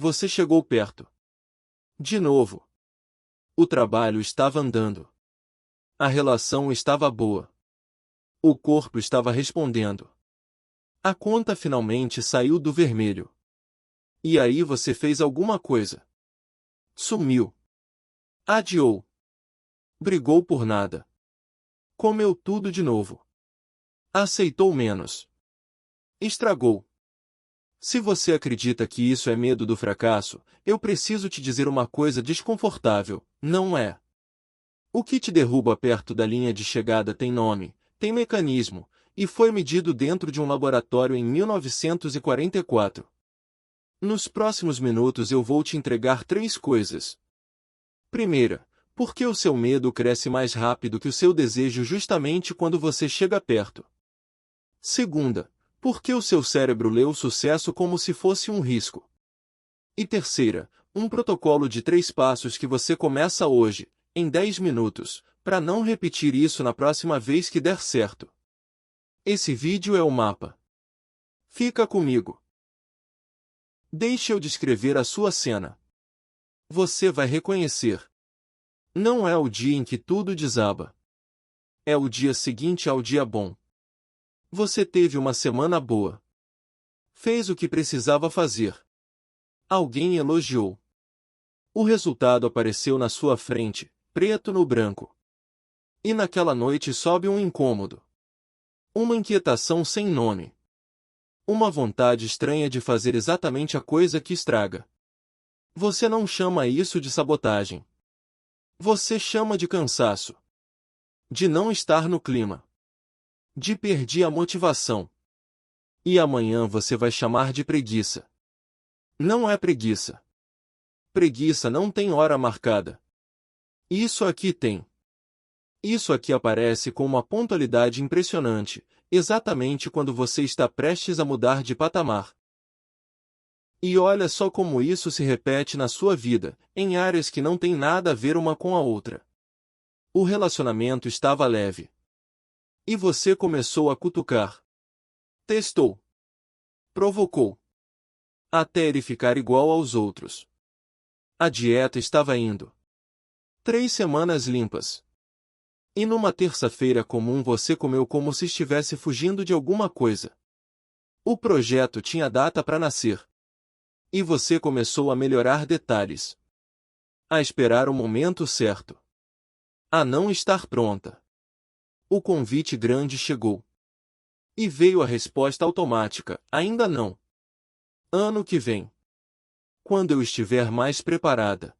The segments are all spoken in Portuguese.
você chegou perto. De novo. O trabalho estava andando. A relação estava boa. O corpo estava respondendo. A conta finalmente saiu do vermelho. E aí você fez alguma coisa. Sumiu. Adiou. Brigou por nada. Comeu tudo de novo. Aceitou menos. Estragou. Se você acredita que isso é medo do fracasso, eu preciso te dizer uma coisa desconfortável, não é. O que te derruba perto da linha de chegada tem nome, tem mecanismo, e foi medido dentro de um laboratório em 1944. Nos próximos minutos eu vou te entregar 3 coisas. Primeira, por que o seu medo cresce mais rápido que o seu desejo justamente quando você chega perto? Segunda, por que o seu cérebro lê o sucesso como se fosse um risco? E terceira, um protocolo de 3 passos que você começa hoje, em 10 minutos, para não repetir isso na próxima vez que der certo. Esse vídeo é o mapa. Fica comigo. Deixe eu descrever a sua cena. Você vai reconhecer. Não é o dia em que tudo desaba. É o dia seguinte ao dia bom. Você teve uma semana boa. Fez o que precisava fazer. Alguém elogiou. O resultado apareceu na sua frente, preto no branco. E naquela noite sobe um incômodo. Uma inquietação sem nome. Uma vontade estranha de fazer exatamente a coisa que estraga. Você não chama isso de sabotagem. Você chama de cansaço. De não estar no clima. De perder a motivação. E amanhã você vai chamar de preguiça. Não é preguiça. Preguiça não tem hora marcada. Isso aqui tem. Isso aqui aparece com uma pontualidade impressionante, exatamente quando você está prestes a mudar de patamar. E olha só como isso se repete na sua vida, em áreas que não têm nada a ver uma com a outra. O relacionamento estava leve. E você começou a cutucar. Testou. Provocou. Até ele ficar igual aos outros. A dieta estava indo. 3 semanas limpas. E numa terça-feira comum você comeu como se estivesse fugindo de alguma coisa. O projeto tinha data para nascer. E você começou a melhorar detalhes. A esperar o momento certo. A não estar pronta. O convite grande chegou. E veio a resposta automática, ainda não. Ano que vem. Quando eu estiver mais preparada.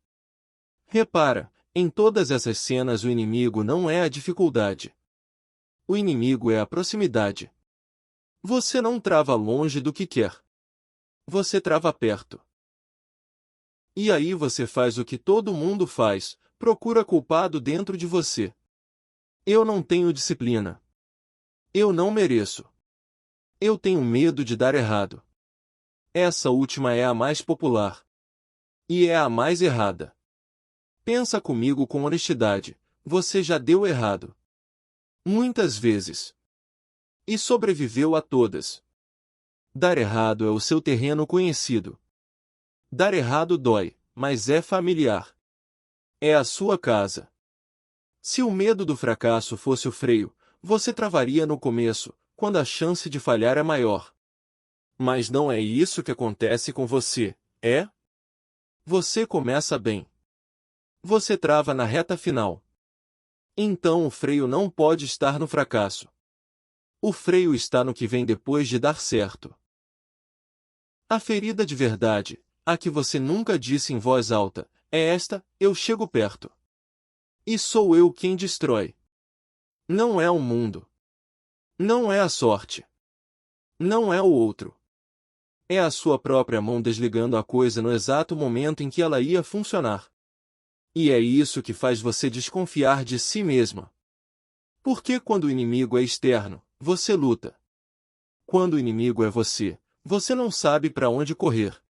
Repara, em todas essas cenas o inimigo não é a dificuldade. O inimigo é a proximidade. Você não trava longe do que quer. Você trava perto. E aí você faz o que todo mundo faz, procura culpado dentro de você. Eu não tenho disciplina. Eu não mereço. Eu tenho medo de dar errado. Essa última é a mais popular. E é a mais errada. Pensa comigo com honestidade, você já deu errado. Muitas vezes. E sobreviveu a todas. Dar errado é o seu terreno conhecido. Dar errado dói, mas é familiar. É a sua casa. Se o medo do fracasso fosse o freio, você travaria no começo, quando a chance de falhar é maior. Mas não é isso que acontece com você, é? Você começa bem. Você trava na reta final. Então o freio não pode estar no fracasso. O freio está no que vem depois de dar certo. A ferida de verdade, a que você nunca disse em voz alta, é esta: eu chego perto. E sou eu quem destrói. Não é o mundo. Não é a sorte. Não é o outro. É a sua própria mão desligando a coisa no exato momento em que ela ia funcionar. E é isso que faz você desconfiar de si mesma. Porque quando o inimigo é externo, você luta. Quando o inimigo é você, você não sabe para onde correr.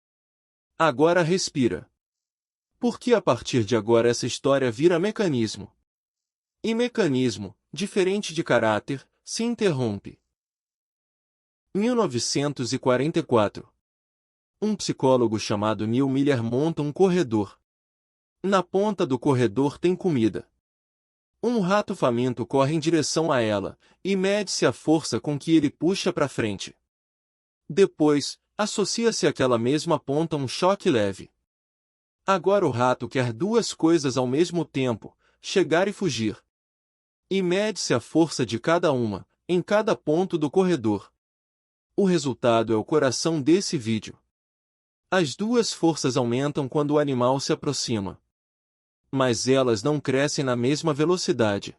Agora respira. Porque a partir de agora essa história vira mecanismo. E mecanismo, diferente de caráter, se interrompe. 1944. Um psicólogo chamado Neil Miller monta um corredor. Na ponta do corredor tem comida. Um rato faminto corre em direção a ela, e mede-se a força com que ele puxa para frente. Depois, associa-se àquela mesma ponta um choque leve. Agora o rato quer duas coisas ao mesmo tempo, chegar e fugir. E mede-se a força de cada uma, em cada ponto do corredor. O resultado é o coração desse vídeo. As duas forças aumentam quando o animal se aproxima. Mas elas não crescem na mesma velocidade.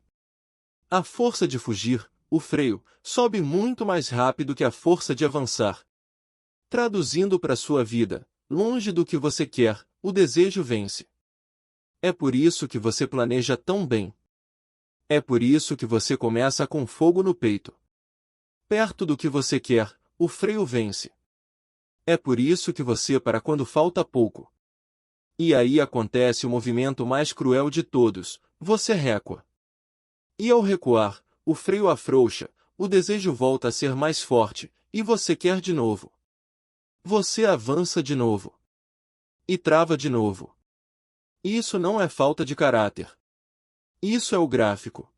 A força de fugir, o freio, sobe muito mais rápido que a força de avançar. Traduzindo para sua vida, longe do que você quer, o desejo vence. É por isso que você planeja tão bem. É por isso que você começa com fogo no peito. Perto do que você quer, o freio vence. É por isso que você para quando falta pouco. E aí acontece o movimento mais cruel de todos, você recua. E ao recuar, o freio afrouxa, o desejo volta a ser mais forte, e você quer de novo. Você avança de novo. E trava de novo. Isso não é falta de caráter. Isso é o gráfico.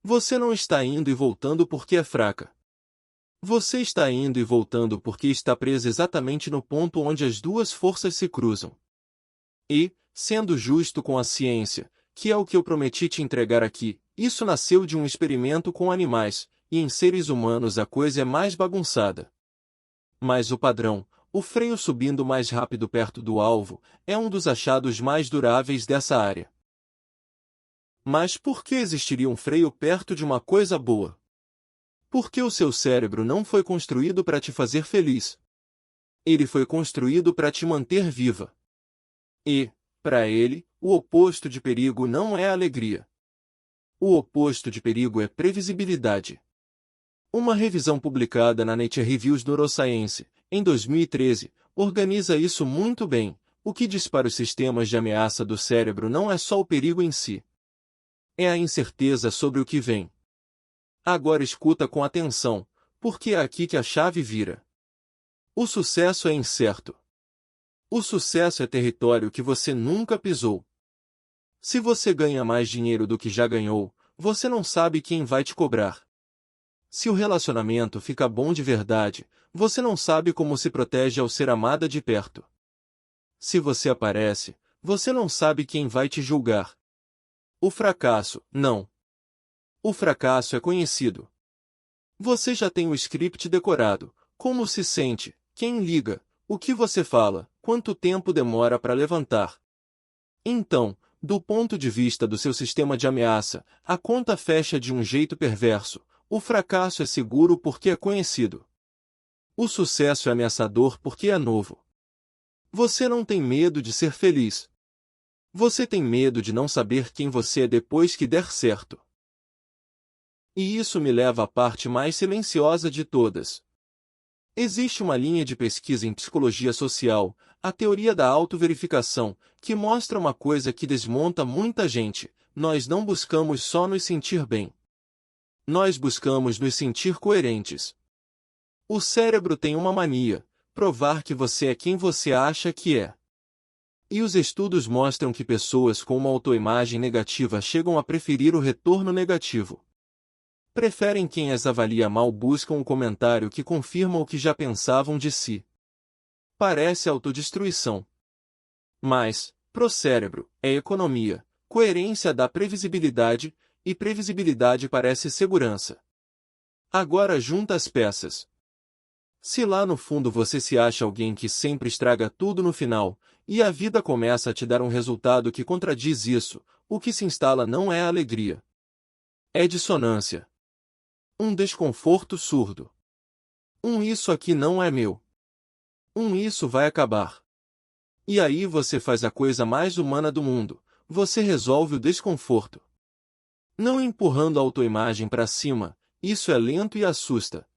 Você não está indo e voltando porque é fraca. Você está indo e voltando porque está presa exatamente no ponto onde as duas forças se cruzam. E, sendo justo com a ciência, que é o que eu prometi te entregar aqui, isso nasceu de um experimento com animais, e em seres humanos a coisa é mais bagunçada. Mas o padrão, o freio subindo mais rápido perto do alvo, é um dos achados mais duráveis dessa área. Mas por que existiria um freio perto de uma coisa boa? Porque o seu cérebro não foi construído para te fazer feliz. Ele foi construído para te manter viva. E, para ele, o oposto de perigo não é alegria. O oposto de perigo é previsibilidade. Uma revisão publicada na Nature Reviews Neuroscience, em 2013, organiza isso muito bem. O que diz para os sistemas de ameaça do cérebro não é só o perigo em si. É a incerteza sobre o que vem. Agora escuta com atenção, porque é aqui que a chave vira. O sucesso é incerto. O sucesso é território que você nunca pisou. Se você ganha mais dinheiro do que já ganhou, você não sabe quem vai te cobrar. Se o relacionamento fica bom de verdade, você não sabe como se protege ao ser amada de perto. Se você aparece, você não sabe quem vai te julgar. O fracasso, não. O fracasso é conhecido. Você já tem o script decorado, como se sente, quem liga, o que você fala, quanto tempo demora para levantar. Então, do ponto de vista do seu sistema de ameaça, a conta fecha de um jeito perverso. O fracasso é seguro porque é conhecido. O sucesso é ameaçador porque é novo. Você não tem medo de ser feliz. Você tem medo de não saber quem você é depois que der certo. E isso me leva à parte mais silenciosa de todas. Existe uma linha de pesquisa em psicologia social, a teoria da autoverificação, que mostra uma coisa que desmonta muita gente: nós não buscamos só nos sentir bem. Nós buscamos nos sentir coerentes. O cérebro tem uma mania: provar que você é quem você acha que é. E os estudos mostram que pessoas com uma autoimagem negativa chegam a preferir o retorno negativo. Preferem quem as avalia mal, buscam um comentário que confirma o que já pensavam de si. Parece autodestruição. Mas, pro cérebro, é economia, coerência dá previsibilidade, e previsibilidade parece segurança. Agora junta as peças. Se lá no fundo você se acha alguém que sempre estraga tudo no final, e a vida começa a te dar um resultado que contradiz isso, o que se instala não é alegria. É dissonância. Um desconforto surdo. Isso aqui não é meu. Isso vai acabar. E aí você faz a coisa mais humana do mundo, você resolve o desconforto. Não empurrando a autoimagem para cima, isso é lento e assusta.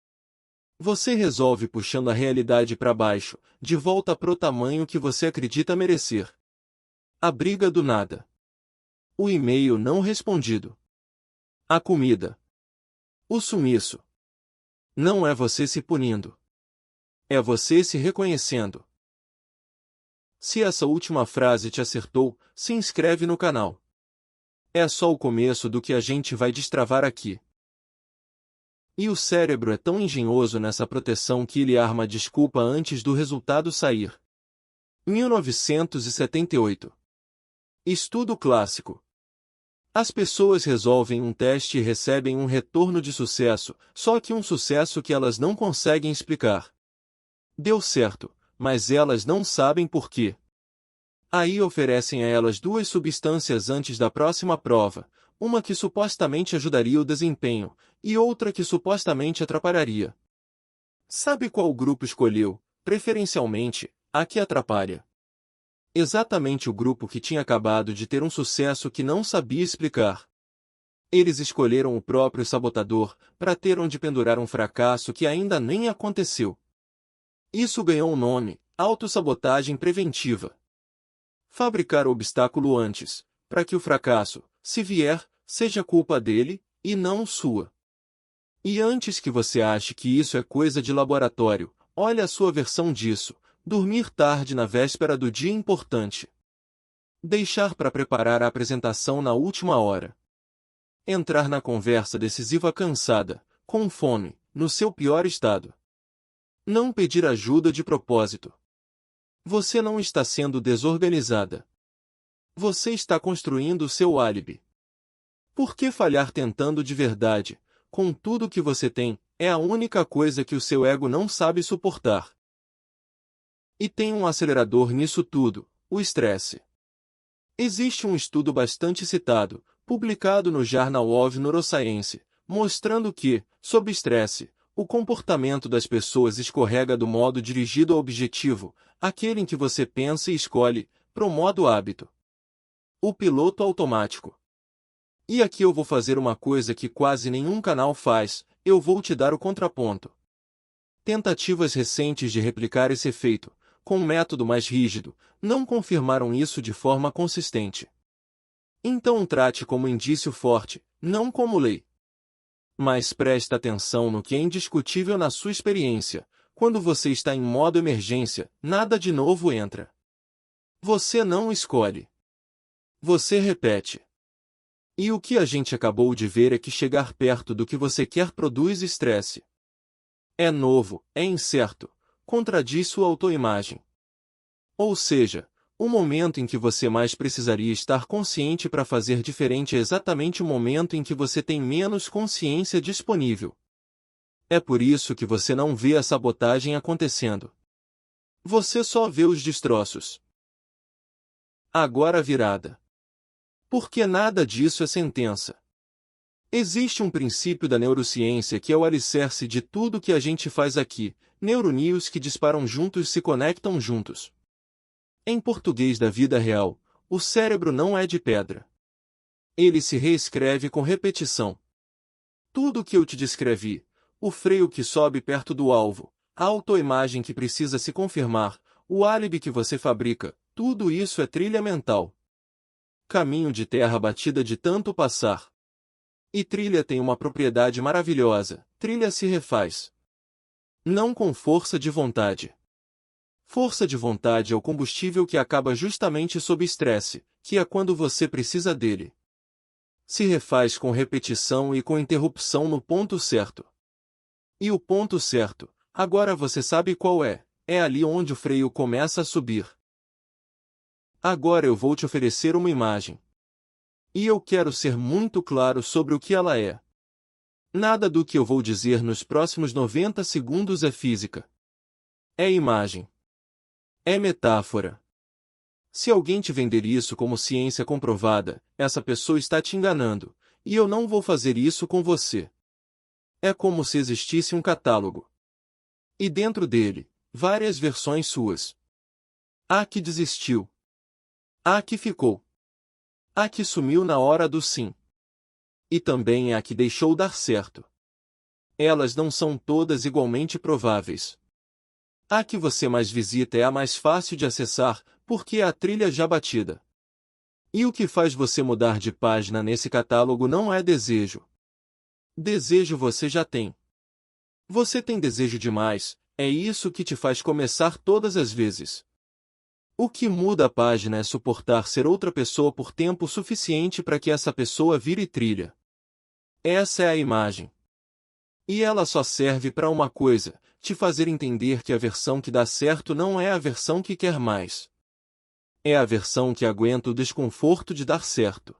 Você resolve puxando a realidade para baixo, de volta pro tamanho que você acredita merecer. A briga do nada. O e-mail não respondido. A comida. O sumiço. Não é você se punindo. É você se reconhecendo. Se essa última frase te acertou, se inscreve no canal. É só o começo do que a gente vai destravar aqui. E o cérebro é tão engenhoso nessa proteção que ele arma a desculpa antes do resultado sair. 1978. Estudo clássico. As pessoas resolvem um teste e recebem um retorno de sucesso, só que um sucesso que elas não conseguem explicar. Deu certo, mas elas não sabem por quê. Aí oferecem a elas duas substâncias antes da próxima prova, uma que supostamente ajudaria o desempenho, e outra que supostamente atrapalharia. Sabe qual grupo escolheu, preferencialmente, a que atrapalha? Exatamente o grupo que tinha acabado de ter um sucesso que não sabia explicar. Eles escolheram o próprio sabotador, para ter onde pendurar um fracasso que ainda nem aconteceu. Isso ganhou o nome, autossabotagem preventiva. Fabricar o obstáculo antes, para que o fracasso, se vier, seja culpa dele, e não sua. E antes que você ache que isso é coisa de laboratório, olha a sua versão disso: dormir tarde na véspera do dia importante. Deixar para preparar a apresentação na última hora. Entrar na conversa decisiva cansada, com fome, no seu pior estado. Não pedir ajuda de propósito. Você não está sendo desorganizada. Você está construindo o seu álibi. Por que falhar tentando de verdade, com tudo que você tem, é a única coisa que o seu ego não sabe suportar? E tem um acelerador nisso tudo: o estresse. Existe um estudo bastante citado, publicado no Journal of Neuroscience, mostrando que, sob estresse, o comportamento das pessoas escorrega do modo dirigido ao objetivo, aquele em que você pensa e escolhe, pro modo hábito. O piloto automático. E aqui eu vou fazer uma coisa que quase nenhum canal faz: eu vou te dar o contraponto. Tentativas recentes de replicar esse efeito, com um método mais rígido, não confirmaram isso de forma consistente. Então trate como indício forte, não como lei. Mas preste atenção no que é indiscutível na sua experiência: quando você está em modo emergência, nada de novo entra. Você não escolhe. Você repete. E o que a gente acabou de ver é que chegar perto do que você quer produz estresse. É novo, é incerto, contradiz sua autoimagem. Ou seja, o momento em que você mais precisaria estar consciente para fazer diferente é exatamente o momento em que você tem menos consciência disponível. É por isso que você não vê a sabotagem acontecendo. Você só vê os destroços. Agora a virada. Porque nada disso é sentença. Existe um princípio da neurociência que é o alicerce de tudo que a gente faz aqui: neurônios que disparam juntos se conectam juntos. Em português da vida real, o cérebro não é de pedra. Ele se reescreve com repetição. Tudo o que eu te descrevi, o freio que sobe perto do alvo, a autoimagem que precisa se confirmar, o álibi que você fabrica, tudo isso é trilha mental. Caminho de terra batida de tanto passar. E trilha tem uma propriedade maravilhosa: trilha se refaz. Não com força de vontade. Força de vontade é o combustível que acaba justamente sob estresse, que é quando você precisa dele. Se refaz com repetição e com interrupção no ponto certo. E o ponto certo, agora você sabe qual é: é ali onde o freio começa a subir. Agora eu vou te oferecer uma imagem. E eu quero ser muito claro sobre o que ela é. Nada do que eu vou dizer nos próximos 90 segundos é física. É imagem. É metáfora. Se alguém te vender isso como ciência comprovada, essa pessoa está te enganando, e eu não vou fazer isso com você. É como se existisse um catálogo. E dentro dele, várias versões suas. Há que desistiu. Há que ficou. Há que sumiu na hora do sim. E também há que deixou dar certo. Elas não são todas igualmente prováveis. A que você mais visita é a mais fácil de acessar, porque é a trilha já batida. E o que faz você mudar de página nesse catálogo não é desejo. Desejo você já tem. Você tem desejo demais, é isso que te faz começar todas as vezes. O que muda a página é suportar ser outra pessoa por tempo suficiente para que essa pessoa vire trilha. Essa é a imagem. E ela só serve para uma coisa: te fazer entender que a versão que dá certo não é a versão que quer mais. É a versão que aguenta o desconforto de dar certo.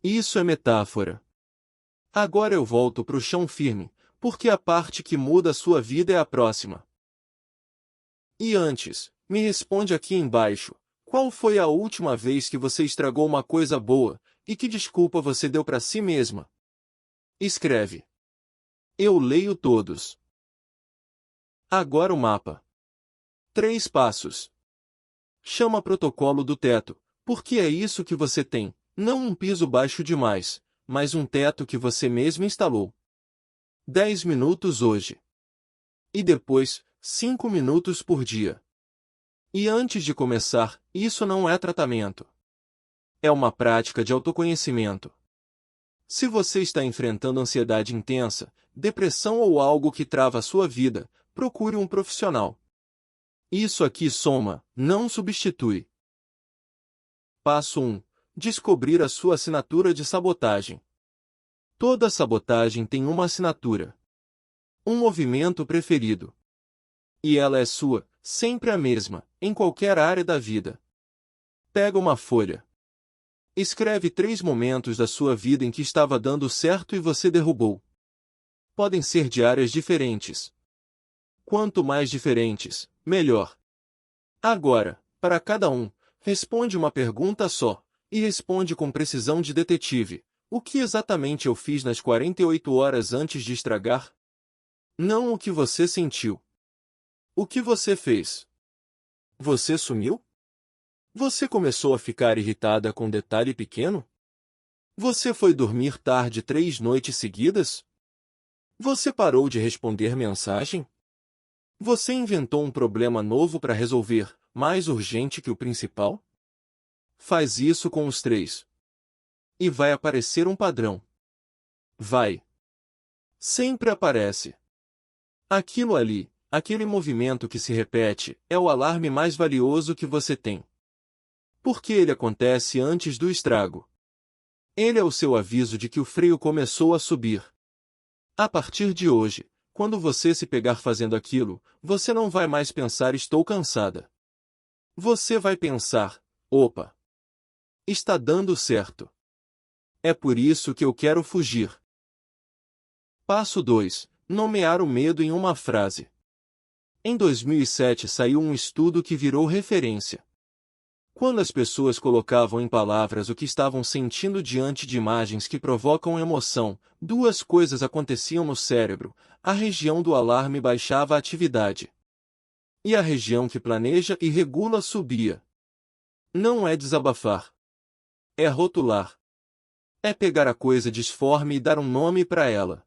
Isso é metáfora. Agora eu volto para o chão firme, porque a parte que muda a sua vida é a próxima. E antes, me responde aqui embaixo, qual foi a última vez que você estragou uma coisa boa, e que desculpa você deu para si mesma? Escreve. Eu leio todos. Agora o mapa. 3 passos. Chama protocolo do teto, porque é isso que você tem, não um piso baixo demais, mas um teto que você mesmo instalou. 10 minutos hoje. E depois, 5 minutos por dia. E antes de começar, isso não é tratamento. É uma prática de autoconhecimento. Se você está enfrentando ansiedade intensa, depressão ou algo que trava a sua vida, procure um profissional. Isso aqui soma, não substitui. Passo 1. Descobrir a sua assinatura de sabotagem. Toda sabotagem tem uma assinatura. Um movimento preferido. E ela é sua, sempre a mesma, em qualquer área da vida. Pega uma folha. Escreve 3 momentos da sua vida em que estava dando certo e você derrubou. Podem ser de áreas diferentes. Quanto mais diferentes, melhor. Agora, para cada um, responde uma pergunta só, e responde com precisão de detetive. O que exatamente eu fiz nas 48 horas antes de estragar? Não o que você sentiu. O que você fez? Você sumiu? Você começou a ficar irritada com detalhe pequeno? Você foi dormir tarde 3 noites seguidas? Você parou de responder mensagem? Você inventou um problema novo para resolver, mais urgente que o principal? Faz isso com os 3. E vai aparecer um padrão. Vai. Sempre aparece. Aquilo ali, aquele movimento que se repete, é o alarme mais valioso que você tem. Porque ele acontece antes do estrago. Ele é o seu aviso de que o freio começou a subir. A partir de hoje, quando você se pegar fazendo aquilo, você não vai mais pensar estou cansada. Você vai pensar, opa, está dando certo. É por isso que eu quero fugir. Passo 2. Nomear o medo em uma frase. Em 2007 saiu um estudo que virou referência. Quando as pessoas colocavam em palavras o que estavam sentindo diante de imagens que provocam emoção, 2 coisas aconteciam no cérebro: a região do alarme baixava a atividade. E a região que planeja e regula subia. Não é desabafar. É rotular. É pegar a coisa disforme e dar um nome para ela.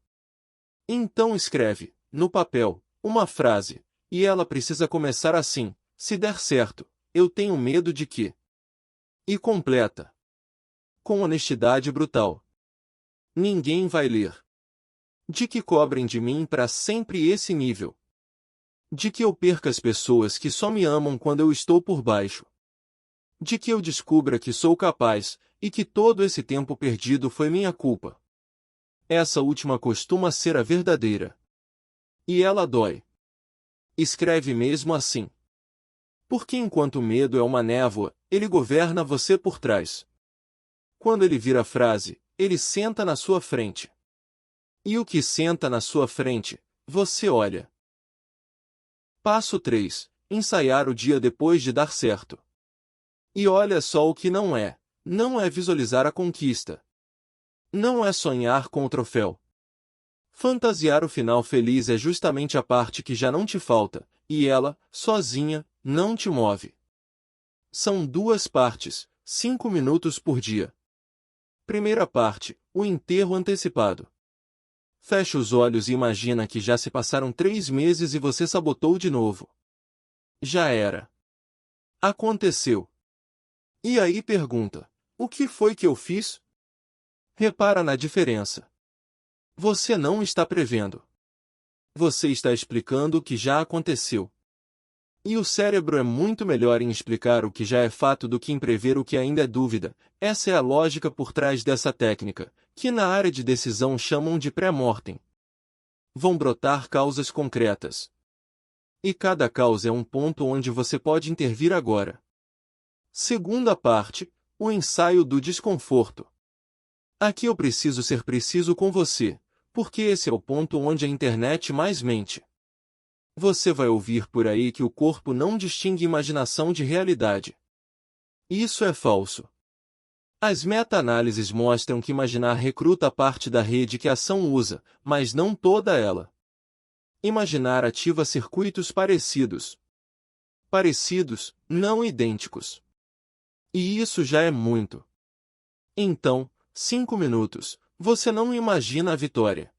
Então escreve, no papel, uma frase, e ela precisa começar assim: se der certo, eu tenho medo de que... E completa. Com honestidade brutal. Ninguém vai ler. De que cobrem de mim para sempre esse nível. De que eu perca as pessoas que só me amam quando eu estou por baixo. De que eu descubra que sou capaz, e que todo esse tempo perdido foi minha culpa. Essa última costuma ser a verdadeira. E ela dói. Escreve mesmo assim. Porque enquanto o medo é uma névoa, ele governa você por trás. Quando ele vira frase, ele senta na sua frente. E o que senta na sua frente, você olha. Passo 3. Ensaiar o dia depois de dar certo. E olha só o que não é. Não é visualizar a conquista. Não é sonhar com o troféu. Fantasiar o final feliz é justamente a parte que já não te falta, e ela, sozinha, não te move. São 2 partes, 5 minutos por dia. Primeira parte, o enterro antecipado. Fecha os olhos e imagina que já se passaram 3 meses e você sabotou de novo. Já era. Aconteceu. E aí pergunta, o que foi que eu fiz? Repara na diferença. Você não está prevendo. Você está explicando o que já aconteceu. E o cérebro é muito melhor em explicar o que já é fato do que em prever o que ainda é dúvida. Essa é a lógica por trás dessa técnica, que na área de decisão chamam de pré-mortem. Vão brotar causas concretas. E cada causa é um ponto onde você pode intervir agora. Segunda parte, o ensaio do desconforto. Aqui eu preciso ser preciso com você, porque esse é o ponto onde a internet mais mente. Você vai ouvir por aí que o corpo não distingue imaginação de realidade. Isso é falso. As meta-análises mostram que imaginar recruta parte da rede que a ação usa, mas não toda ela. Imaginar ativa circuitos parecidos. Parecidos, não idênticos. E isso já é muito. Então, 5 minutos, você não imagina a vitória.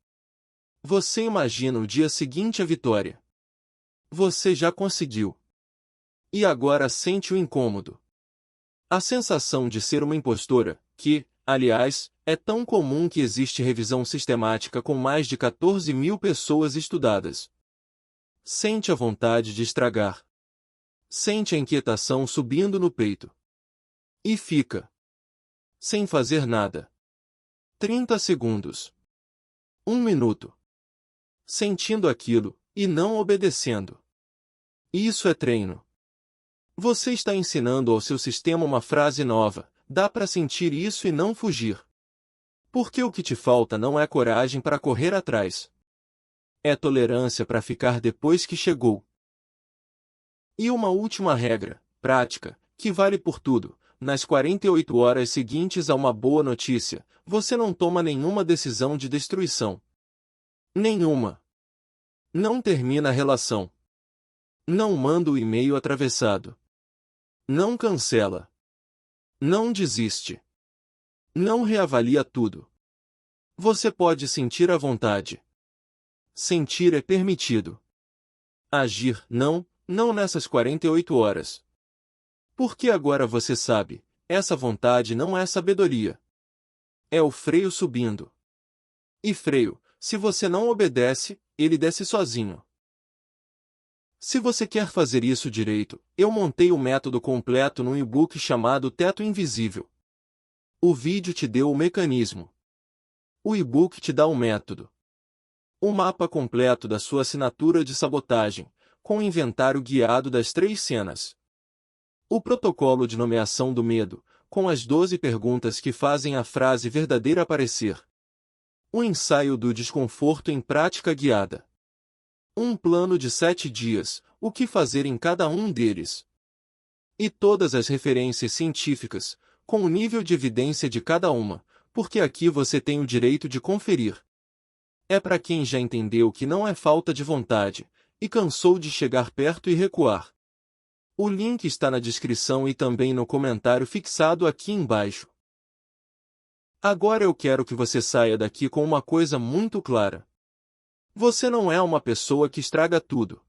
Você imagina o dia seguinte a vitória. Você já conseguiu. E agora sente o incômodo. A sensação de ser uma impostora, que, aliás, é tão comum que existe revisão sistemática com mais de 14 mil pessoas estudadas. Sente a vontade de estragar. Sente a inquietação subindo no peito. E fica. Sem fazer nada. 30 segundos. 1 minuto. Sentindo aquilo, e não obedecendo. Isso é treino. Você está ensinando ao seu sistema uma frase nova, dá para sentir isso e não fugir. Porque o que te falta não é coragem para correr atrás. É tolerância para ficar depois que chegou. E uma última regra, prática, que vale por tudo. Nas 48 horas seguintes a uma boa notícia, você não toma nenhuma decisão de destruição. Nenhuma. Não termina a relação. Não manda o e-mail atravessado. Não cancela. Não desiste. Não reavalia tudo. Você pode sentir à vontade. Sentir é permitido. Agir, não nessas 48 horas. Porque agora você sabe, essa vontade não é sabedoria. É o freio subindo. E freio, se você não obedece, ele desce sozinho. Se você quer fazer isso direito, eu montei o método completo num e-book chamado Teto Invisível. O vídeo te deu o mecanismo. O e-book te dá o método. O mapa completo da sua assinatura de sabotagem, com o inventário guiado das 3 cenas. O protocolo de nomeação do medo, com as 12 perguntas que fazem a frase verdadeira aparecer. O ensaio do desconforto em prática guiada. Um plano de 7 dias, o que fazer em cada um deles. E todas as referências científicas, com o nível de evidência de cada uma, porque aqui você tem o direito de conferir. É para quem já entendeu que não é falta de vontade, e cansou de chegar perto e recuar. O link está na descrição e também no comentário fixado aqui embaixo. Agora eu quero que você saia daqui com uma coisa muito clara. Você não é uma pessoa que estraga tudo.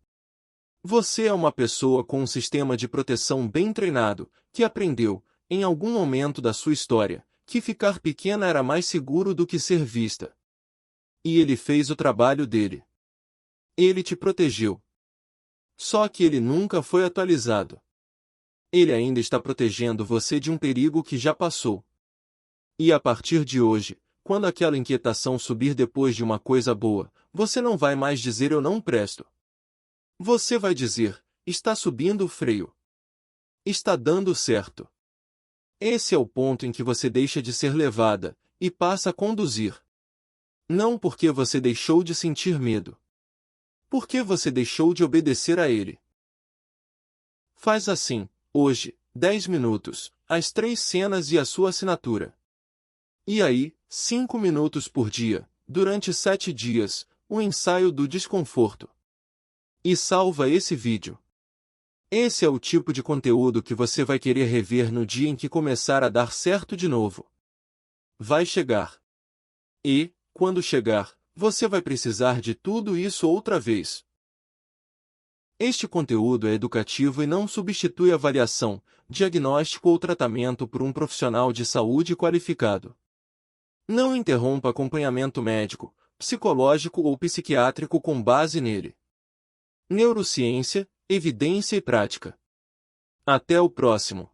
Você é uma pessoa com um sistema de proteção bem treinado, que aprendeu, em algum momento da sua história, que ficar pequena era mais seguro do que ser vista. E ele fez o trabalho dele. Ele te protegeu. Só que ele nunca foi atualizado. Ele ainda está protegendo você de um perigo que já passou. E a partir de hoje, quando aquela inquietação subir depois de uma coisa boa, você não vai mais dizer eu não presto. Você vai dizer, está subindo o freio. Está dando certo. Esse é o ponto em que você deixa de ser levada, e passa a conduzir. Não porque você deixou de sentir medo. Porque você deixou de obedecer a ele. Faz assim, hoje, 10 minutos, as 3 cenas e a sua assinatura. E aí, 5 minutos por dia, durante 7 dias, o ensaio do desconforto. E salva esse vídeo. Esse é o tipo de conteúdo que você vai querer rever no dia em que começar a dar certo de novo. Vai chegar. E, quando chegar, você vai precisar de tudo isso outra vez. Este conteúdo é educativo e não substitui avaliação, diagnóstico ou tratamento por um profissional de saúde qualificado. Não interrompa acompanhamento médico, psicológico ou psiquiátrico com base nele. Neurociência, evidência e prática. Até o próximo.